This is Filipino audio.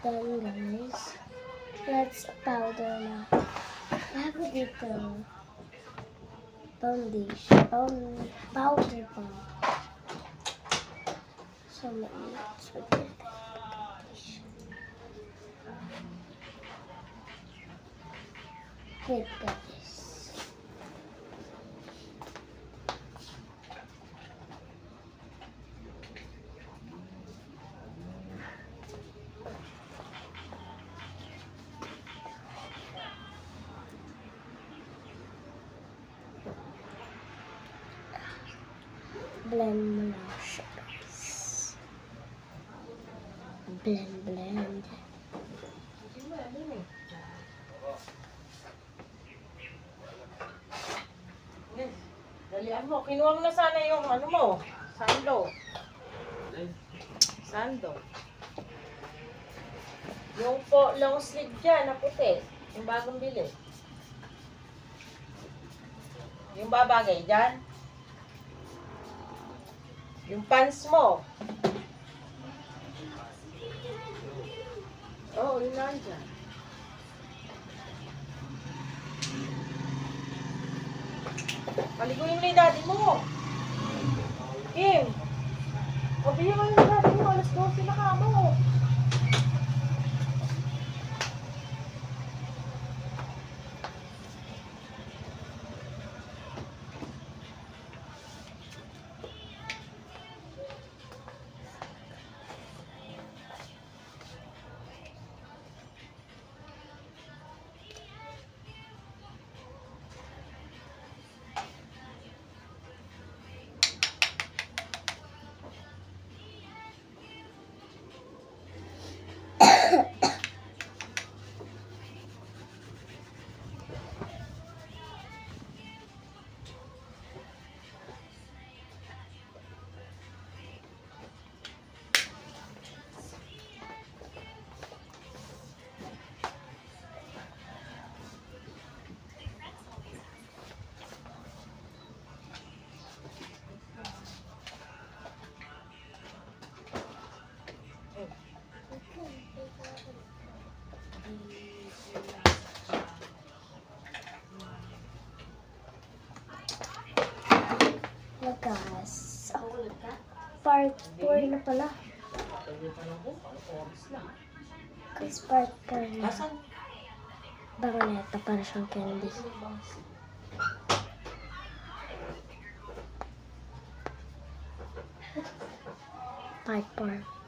Then guys, let's powder na. I have dito powder pa. So let's put it wait guys. Blend mo lang siya guys. Blend. Dalian mo. Kinuha mo na sana yung ano mo. Sando. Yung po long sleeve dyan na puti. Yung bagong bili. Yung babagay dyan. Yung pants mo. Oo, yun lang dyan. Paliguin mo na yung daddy mo. Kim. Pabihin mo yung daddy mo. Alas 12 na ka mo. Guys, part 4 na pala. Guys, part 4 na. Bango na ito para siyang candy. Part 4.